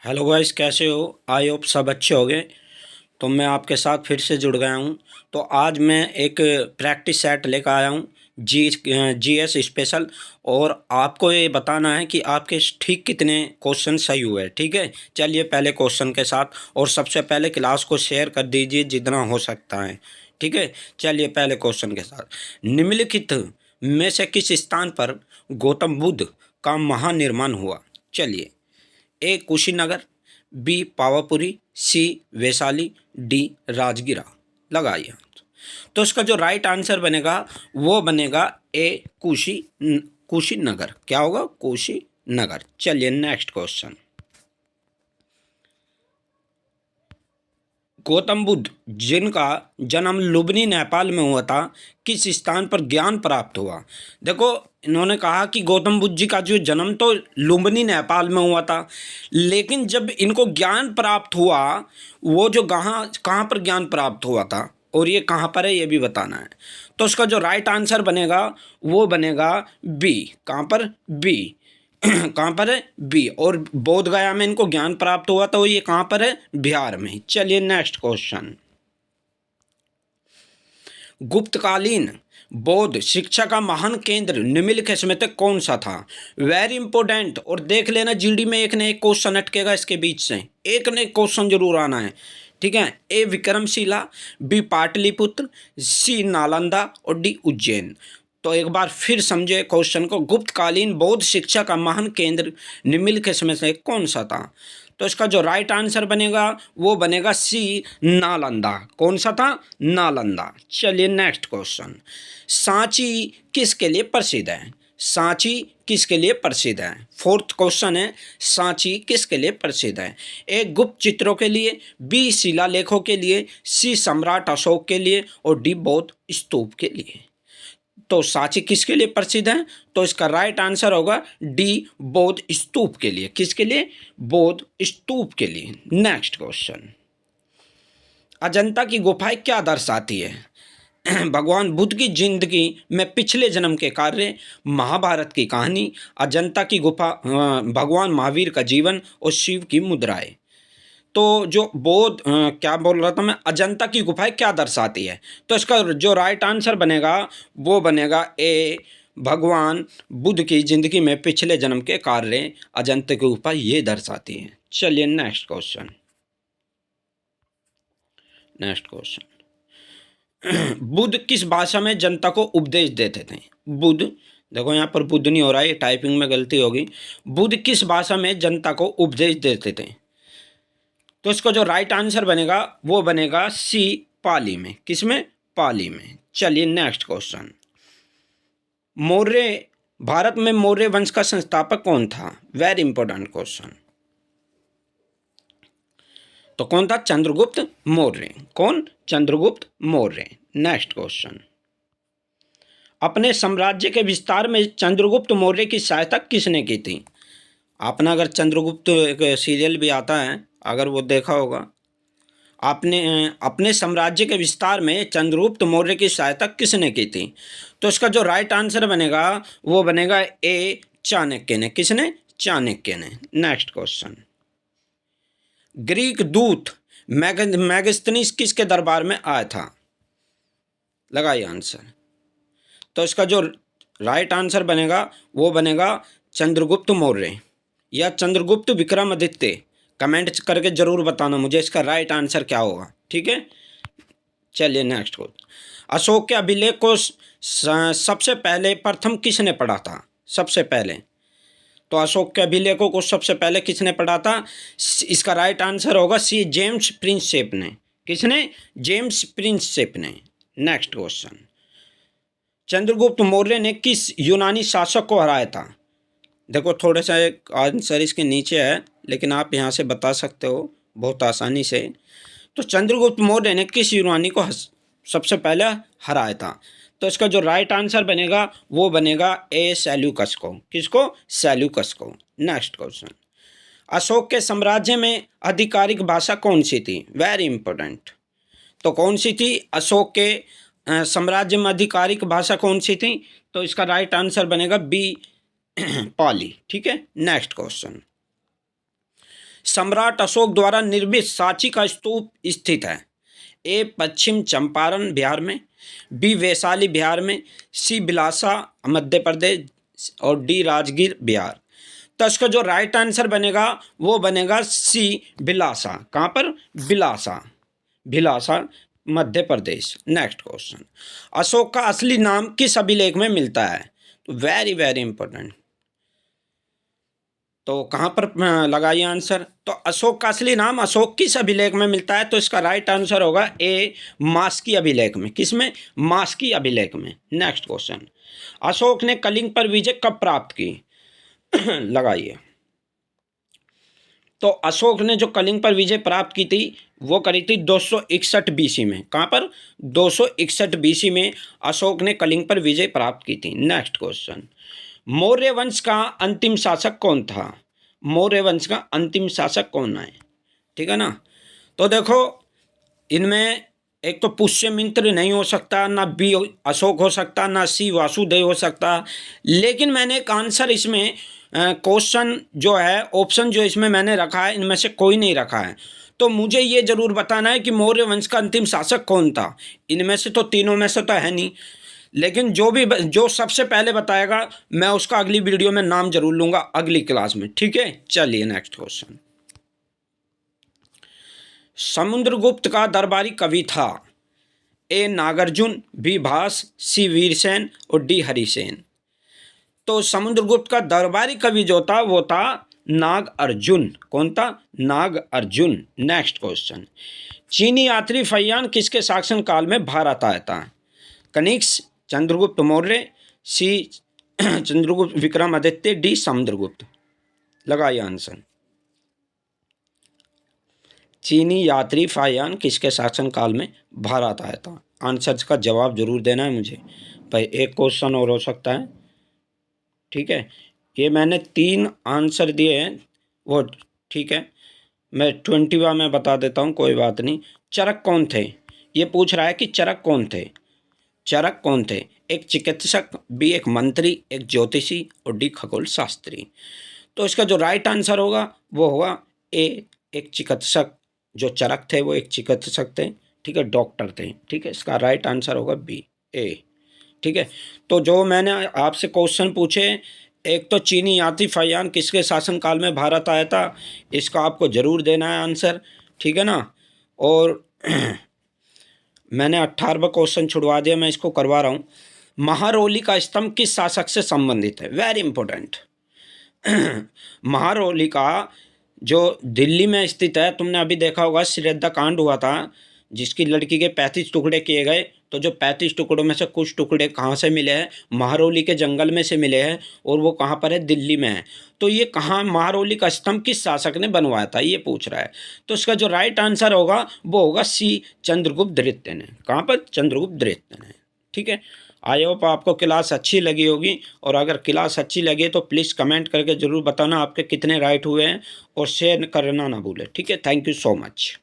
Hello guys, कैसे हो? I hope सब अच्छे होंगे। तो मैं आपके साथ फिर से जुड़ गया हूँ। तो आज मैं एक प्रैक्टिस सेट लेकर आया हूँ, जीएस स्पेशल। और आपको ये बताना है कि आपके ठीक कितने क्वेश्चन सही हुए। ठीक है, चलिए पहले क्वेश्चन के साथ। और सबसे पहले क्लास को शेयर कर दीजिए जितना हो सकता है। ठीक है, चलिए पहले क्वेश्चन के साथ। निम्नलिखित में से किस स्थान पर गौतम बुद्ध का महानिर्माण हुआ? चलिए, ए कुशीनगर, बी पावापुरी, सी वैशाली, डी राजगिरा। लगाइए। तो इसका जो राइट आंसर बनेगा वो बनेगा ए कुशीनगर। क्या होगा? कुशीनगर। चलिए नेक्स्ट क्वेश्चन। गौतम बुद्ध जिनका जन्म लुम्बिनी नेपाल में हुआ था, किस स्थान पर ज्ञान प्राप्त हुआ? देखो, इन्होंने कहा कि गौतम बुद्ध जी का जो जन्म तो लुम्बिनी नेपाल में हुआ था, लेकिन जब इनको ज्ञान प्राप्त हुआ, वो जो कहाँ कहाँ पर ज्ञान प्राप्त हुआ था और ये कहाँ पर है ये भी बताना है। तो उसका जो राइट आंसर बनेगा वो बनेगा बी। कहाँ पर? बी। कहाँ पर है? बी। और बोध गया में इनको ज्ञान प्राप्त हुआ तो ये कहाँ पर है? बिहार में। चलिए नेक्स्ट क्वेश्चन। गुप्तकालीन बौद्ध शिक्षा का महान केंद्र निम्नलिखित में से कौन सा था? Very important. और देख लेना, जीडी में एक न एक क्वेश्चन अटकेगा इसके बीच से, एक न एक क्वेश्चन जरूर आना है। ठीक है, ए विक्रमशिला, बी पाटलिपुत्र, सी नालंदा और डी उज्जैन। तो एक बार फिर समझे क्वेश्चन को। गुप्तकालीन बौद्ध शिक्षा का महान केंद्र निम्नलिखित में से कौन सा था? तो इसका जो राइट आंसर बनेगा वो बनेगा सी नालंदा। कौन सा था? नालंदा। चलिए नेक्स्ट क्वेश्चन। सांची किसके लिए प्रसिद्ध है? सांची किसके लिए प्रसिद्ध है? फोर्थ क्वेश्चन है, सांची किसके लिए प्रसिद्ध है? ए गुप्त चित्रों के लिए, बी शिलालेखों के लिए, सी सम्राट अशोक के लिए और डी बौद्ध स्तूप के लिए। तो सांची किसके लिए प्रसिद्ध है? तो इसका राइट आंसर होगा डी बौद्ध स्तूप के लिए। किसके लिए? बौद्ध स्तूप के लिए। Next question. अजंता की गुफाएं क्या दर्शाती है? भगवान बुद्ध की जिंदगी में पिछले जन्म के कार्य, महाभारत की कहानी, अजंता की गुफा, भगवान महावीर का जीवन और शिव की मुद्राएं। तो जो बौद्ध क्या बोल रहा था मैं, अजंता की गुफाएं क्या दर्शाती है? तो इसका जो राइट आंसर बनेगा वो बनेगा ए भगवान बुद्ध की जिंदगी में पिछले जन्म के कार्य अजंता की गुफा ये दर्शाती है। चलिए next question. Next question. Buddha किस भाषा में जनता को उपदेश देते थे? बुद्ध, देखो यहाँ पर बुद्ध नहीं हो रहा है, टाइपिंग में गलती होगी। बुद्ध किस भाषा में जनता को उपदेश देते थे? तो इसका जो राइट आंसर बनेगा वो बनेगा सी पाली में। किसमें? पाली में। चलिए नेक्स्ट क्वेश्चन। मौर्य भारत में मौर्य वंश का संस्थापक कौन था? Very important question. तो कौन था? चंद्रगुप्त मौर्य। कौन? चंद्रगुप्त मौर्य। Next question. अपने साम्राज्य के विस्तार में चंद्रगुप्त मौर्य की सहायता किसने की थी? आपने अगर चंद्रगुप्त एक सीरियल भी आता है, अगर वो देखा होगा आपने, अपने साम्राज्य के विस्तार में चंद्रगुप्त मौर्य की सहायता किसने की थी? तो इसका जो राइट आंसर बनेगा वो बनेगा ए चाणक्य ने। किसने? चाणक्य ने। Next question. ग्रीक दूत मैगस्थनीस किसके दरबार में आया था? लगाइए आंसर। तो इसका जो राइट आंसर बनेगा वो बनेगा चंद्रगुप्त मौर्य या चंद्रगुप्त विक्रमादित्य। कमेंट करके जरूर बताना मुझे इसका राइट आंसर क्या होगा। ठीक है, चलिए नेक्स्ट को। अशोक के अभिलेख को सबसे पहले प्रथम किसने पढ़ा था? सबसे पहले तो अशोक के अभिलेखों को सबसे पहले किसने पढ़ा था? इसका राइट आंसर होगा सी जेम्स प्रिंसेप ने। किसने? जेम्स प्रिंसेप ने। Next question. चंद्रगुप्त मौर्य ने किस यूनानी शासक को हराया था? देखो, थोड़ा सा एक आंसर इसके नीचे है, लेकिन आप यहाँ से बता सकते हो बहुत आसानी से। तो चंद्रगुप्त मौर्य ने किस यूनानी को सबसे पहले हराया था? तो इसका जो राइट आंसर बनेगा वो बनेगा ए सेल्यूकस को। किसको? सेल्यूकस को। Next question. अशोक के साम्राज्य में आधिकारिक भाषा कौन सी थी? Very important. तो कौन सी थी अशोक के साम्राज्य में आधिकारिक भाषा कौन सी थी? तो इसका राइट आंसर बनेगा बी पाली। ठीक है, नेक्स्ट क्वेश्चन। सम्राट अशोक द्वारा निर्मित सांची का स्तूप स्थित है? ए पश्चिम चंपारण बिहार में, बी वैशाली बिहार में, सी बिलासा मध्य प्रदेश और डी राजगीर बिहार। तो इसका जो राइट आंसर बनेगा वो बनेगा सी बिलासा। कहाँ पर? बिलासा, भिलासा मध्य प्रदेश। नेक्स्ट क्वेश्चन, अशोक का असली नाम किस अभिलेख में मिलता है? तो वेरी वेरी इंपॉर्टेंट। तो कहाँ पर लगाइए आंसर? तो अशोक का असली नाम अशोक किस अभिलेख में मिलता है? तो इसका राइट आंसर होगा ए मास्की अभिलेख में। किसमें? मास्की अभिलेख में। नेक्स्ट क्वेश्चन, अशोक ने कलिंग पर विजय कब प्राप्त की? लगाइए। तो अशोक ने जो कलिंग पर विजय प्राप्त की थी वो करी थी 261 बीसी में। कहाँ पर? 261 बीसी में अशोक ने कलिंग पर विजय प्राप्त की थी। नेक्स्ट क्वेश्चन, मौर्य वंश का अंतिम शासक कौन था? मौर्य वंश का अंतिम शासक कौन है? ठीक है ना। तो देखो, इनमें एक तो पुष्यमित्र नहीं हो सकता, ना बी अशोक हो सकता, ना सी वासुदेव हो सकता। लेकिन मैंने एक आंसर इसमें क्वेश्चन जो है, ऑप्शन जो इसमें मैंने रखा है, इनमें से कोई नहीं रखा है। तो मुझे ये जरूर बताना है कि मौर्य वंश का अंतिम शासक कौन था। इनमें से तो तीनों में से तो है नहीं, लेकिन जो सबसे पहले बताएगा मैं उसका अगली वीडियो में नाम जरूर लूँगा, अगली क्लास में। ठीक है, चलिए नेक्स्ट क्वेश्चन, समुद्रगुप्त का दरबारी कवि था? ए नागार्जुन, बी भास, सी वीरसेन और डी हरिसेन। तो समुद्रगुप्त का दरबारी कवि जो था वो था नाग अर्जुन। कौन था? नाग अर्जुन। नेक्स्ट क्वेश्चन, चीनी यात्री फैयान किसके शासन काल में भारत आया था? कनिष्क, चंद्रगुप्त मौर्य, सी चंद्रगुप्त विक्रमादित्य, डी समुद्रगुप्त। लगाइए आंसर। चीनी यात्री फायान किसके शासन काल में भारत आया था? आंसर का जवाब जरूर देना है मुझे भाई। एक क्वेश्चन और हो सकता है। ठीक है, ये मैंने 3 आंसर दिए हैं वो। ठीक है, मैं 20वां में बता देता हूँ, कोई बात नहीं। चरक कौन थे? ये पूछ रहा है कि चरक कौन थे। चरक कौन थे? एक चिकित्सक, बी एक मंत्री, एक ज्योतिषी और डी खगोल शास्त्री। तो इसका जो राइट आंसर होगा वो होगा ए एक चिकित्सक। जो चरक थे वो एक चिकित्सक थे। ठीक है, डॉक्टर थे। ठीक है, इसका राइट आंसर होगा बी ए। ठीक है, तो जो मैंने आपसे क्वेश्चन पूछे, एक तो चीनी यात्री फैयान किसके शासनकाल में भारत आया था, इसका आपको ज़रूर देना है आंसर। ठीक है ना। और मैंने 18वां क्वेश्चन छुड़वा दिया, मैं इसको करवा रहा हूँ। महारौली का स्तंभ किस शासक से संबंधित है? Very important. महारौली का जो दिल्ली में स्थित है, तुमने अभी देखा होगा श्रद्धा कांड हुआ था जिसकी लड़की के 35 टुकड़े किए गए। तो जो 35 टुकड़ों में से कुछ टुकड़े कहाँ से मिले हैं? महारौली के जंगल में से मिले हैं, और वो कहाँ पर है? दिल्ली में है। तो ये कहाँ महारौली का स्तंभ किस शासक ने बनवाया था, ये पूछ रहा है। तो इसका जो राइट आंसर होगा वो होगा सी चंद्रगुप्त द्वितीय ने। कहाँ पर? चंद्रगुप्त द्वितीय ने। ठीक है, आई होप आपको क्लास अच्छी लगी होगी, और अगर क्लास अच्छी लगे तो प्लीज़ कमेंट करके ज़रूर बताना आपके कितने राइट हुए हैं, और शेयर करना ना भूलें। ठीक है, थैंक यू सो मच।